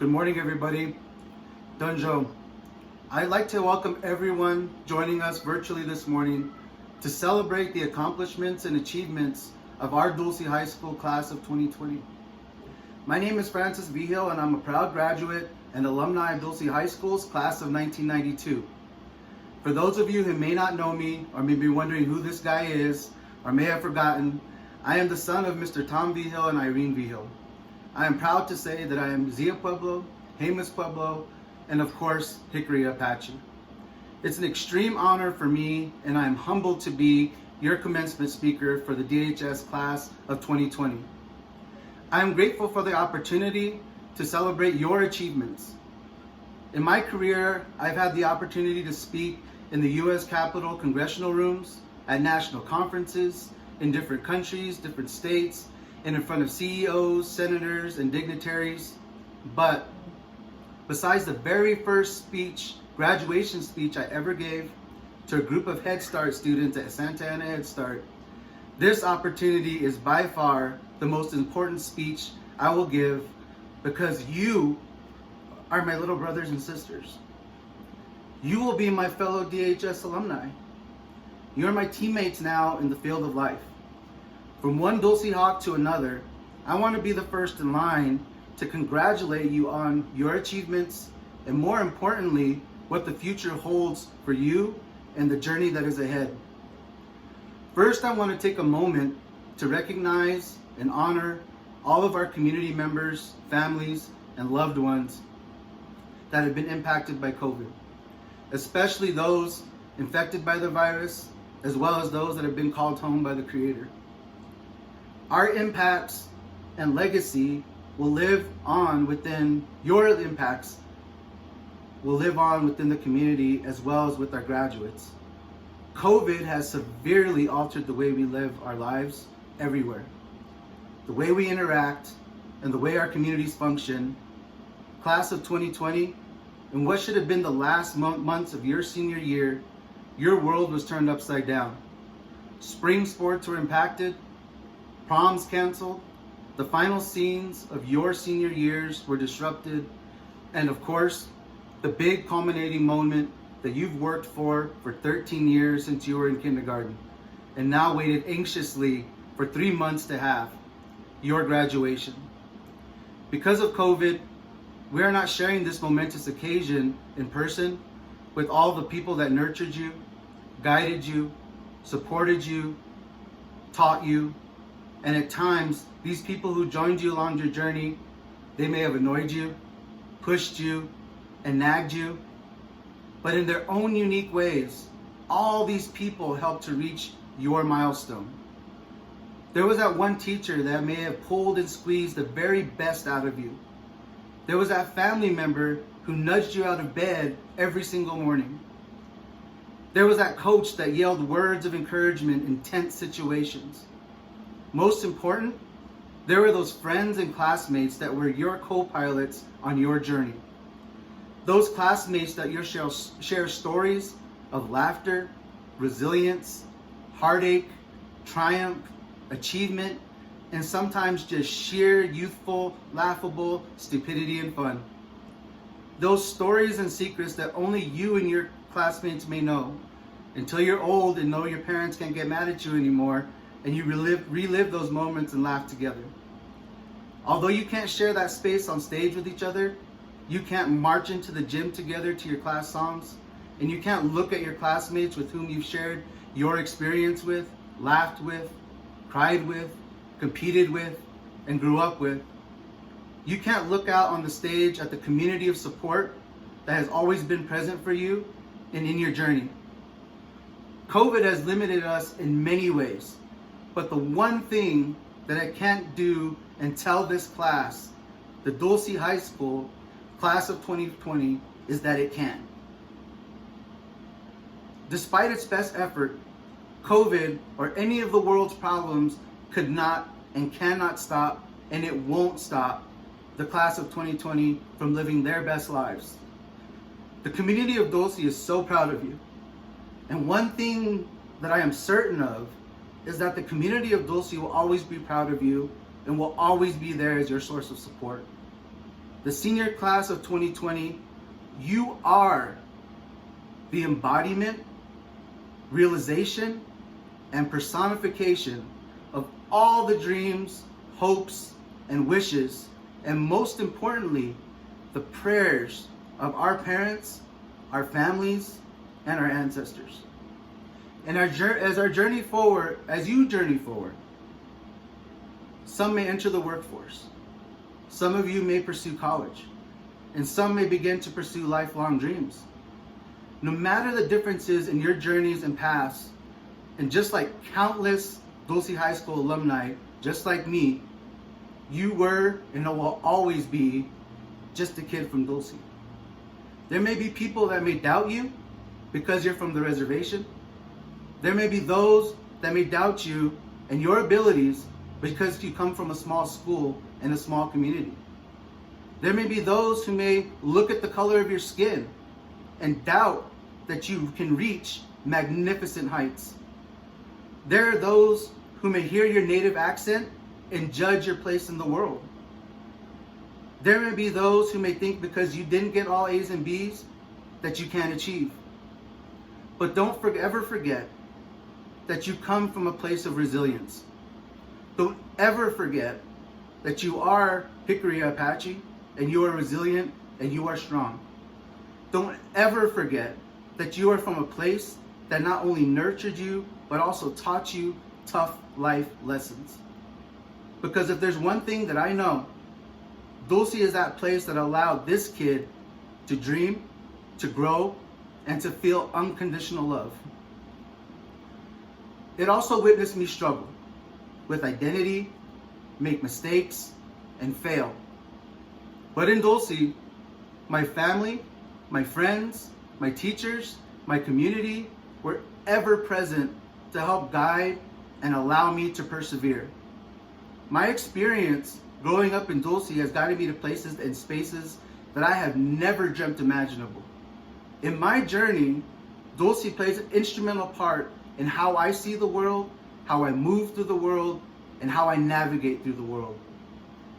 Good morning, everybody. Dunjo. I'd like to welcome everyone joining us virtually this morning to celebrate the accomplishments and achievements of our Dulce High School class of 2020. My name is Francis Vigil, and I'm a proud graduate and alumni of Dulce High School's class of 1992. For those of you who may not know me or may be wondering who this guy is or may have forgotten, I am the son of Mr. Tom Vigil and Irene Vigil. I am proud to say that I am Zia Pueblo, Jemez Pueblo, and of course, Hickory Apache. It's an extreme honor for me, and I am humbled to be your commencement speaker for the DHS class of 2020. I am grateful for the opportunity to celebrate your achievements. In my career, I've had the opportunity to speak in the U.S. Capitol congressional rooms, at national conferences, in different countries, different states, and in front of CEOs, senators, and dignitaries. But besides the very first graduation speech I ever gave to a group of Head Start students at Santa Ana Head Start, this opportunity is by far the most important speech I will give, because you are my little brothers and sisters. You will be my fellow DHS alumni. You're my teammates now in the field of life. From one Dulce Hawk to another, I want to be the first in line to congratulate you on your achievements, and more importantly, what the future holds for you and the journey that is ahead. First, I want to take a moment to recognize and honor all of our community members, families, and loved ones that have been impacted by COVID, especially those infected by the virus, as well as those that have been called home by the Creator. Our impacts and legacy will live on within your impacts, will live on within the community as well as with our graduates. COVID has severely altered the way we live our lives everywhere. The way we interact and the way our communities function. Class of 2020, in what should have been the last months of your senior year, your world was turned upside down. Spring sports were impacted, proms canceled, the final scenes of your senior years were disrupted, and of course, the big culminating moment that you've worked for 13 years since you were in kindergarten, and now waited anxiously for 3 months to have, your graduation. Because of COVID, we are not sharing this momentous occasion in person with all the people that nurtured you, guided you, supported you, taught you, and at times, these people who joined you along your journey, they may have annoyed you, pushed you, and nagged you, but in their own unique ways, all these people helped to reach your milestone. There was that one teacher that may have pulled and squeezed the very best out of you. There was that family member who nudged you out of bed every single morning. There was that coach that yelled words of encouragement in tense situations. Most important, there were those friends and classmates that were your co-pilots on your journey. Those classmates that you share stories of laughter, resilience, heartache, triumph, achievement, and sometimes just sheer youthful, laughable stupidity and fun. Those stories and secrets that only you and your classmates may know, until you're old and know your parents can't get mad at you anymore, and you relive those moments and laugh together. Although you can't share that space on stage with each other, you can't march into the gym together to your class songs, and you can't look at your classmates with whom you've shared your experience with, laughed with, cried with, competed with, and grew up with. You can't look out on the stage at the community of support that has always been present for you and in your journey. COVID has limited us in many ways, but the one thing that I can't do and tell this class, the Dulce High School class of 2020, is that it can. Despite its best effort, COVID or any of the world's problems could not and cannot stop, and it won't stop, the class of 2020 from living their best lives. The community of Dulce is so proud of you. And one thing that I am certain of is that the community of Dulce will always be proud of you and will always be there as your source of support. the senior class of 2020, you are the embodiment, realization, and personification of all the dreams, hopes, and wishes, and most importantly, the prayers of our parents, our families, and our ancestors. And as you journey forward, some may enter the workforce, some of you may pursue college, and some may begin to pursue lifelong dreams. No matter the differences in your journeys and paths, and just like countless Dulce High School alumni, just like me, you were and will always be just a kid from Dulce. There may be people that may doubt you because you're from the reservation. There may be those that may doubt you and your abilities because you come from a small school and a small community. There may be those who may look at the color of your skin and doubt that you can reach magnificent heights. There are those who may hear your native accent and judge your place in the world. There may be those who may think because you didn't get all A's and B's that you can't achieve. But don't ever forget that you come from a place of resilience. Don't ever forget that you are Hickory Apache and you are resilient and you are strong. Don't ever forget that you are from a place that not only nurtured you, but also taught you tough life lessons. Because if there's one thing that I know, Dulce is that place that allowed this kid to dream, to grow, and to feel unconditional love. It also witnessed me struggle with identity, make mistakes, and fail. But in Dulce, my family, my friends, my teachers, my community were ever present to help guide and allow me to persevere. My experience growing up in Dulce has guided me to places and spaces that I have never dreamt imaginable. In my journey, Dulce plays an instrumental part in how I see the world, how I move through the world, and how I navigate through the world.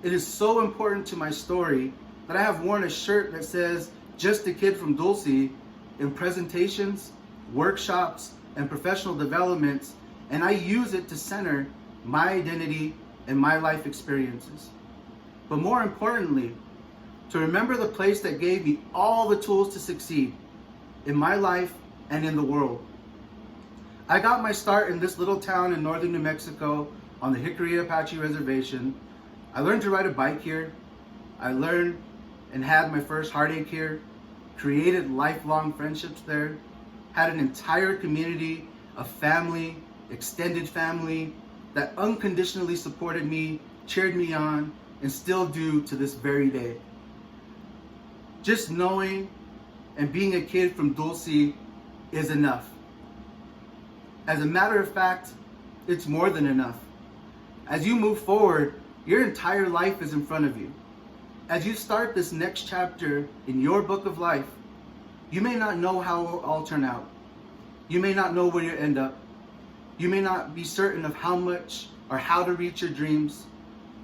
It is so important to my story that I have worn a shirt that says, "Just a Kid from Dulce," in presentations, workshops, and professional developments, and I use it to center my identity and my life experiences. But more importantly, to remember the place that gave me all the tools to succeed in my life and in the world. I got my start in this little town in northern New Mexico on the Hickory Apache Reservation. I learned to ride a bike here. I learned and had my first heartache here, created lifelong friendships there, had an entire community of family, extended family, that unconditionally supported me, cheered me on, and still do to this very day. Just knowing and being a kid from Dulce is enough. As a matter of fact, it's more than enough. As you move forward, your entire life is in front of you. As you start this next chapter in your book of life, you may not know how it will all turn out. You may not know where you end up. You may not be certain of how much or how to reach your dreams.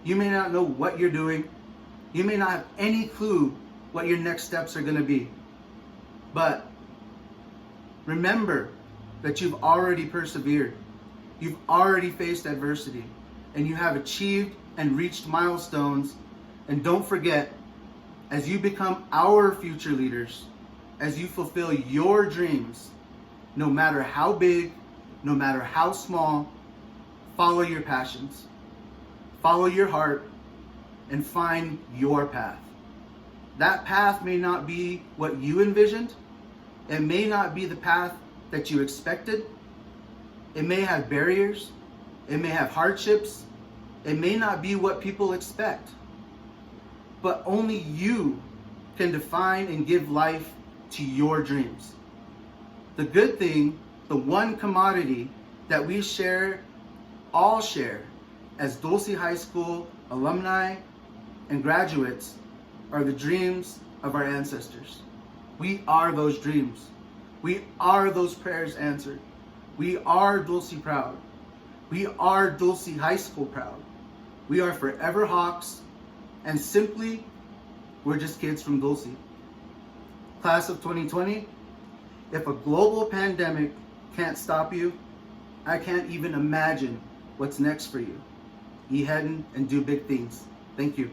You may not know what you're doing. You may not have any clue what your next steps are going to be. But remember that you've already persevered. You've already faced adversity, and you have achieved and reached milestones. And don't forget, as you become our future leaders, as you fulfill your dreams, no matter how big, no matter how small, follow your passions, follow your heart, and find your path. That path may not be what you envisioned. It may not be the path that you expected. It may have barriers. It may have hardships. It may not be what people expect. But only you can define and give life to your dreams. The good thing, the one commodity that we all share as Dulce High School alumni and graduates, are the dreams of our ancestors. We are those dreams. We are those prayers answered. We are Dulce proud. We are Dulce High School proud. We are forever Hawks, and simply, We're just kids from Dulce. Class of 2020, if a global pandemic can't stop you, I can't even imagine what's next for you. Be heading and do big things. Thank you.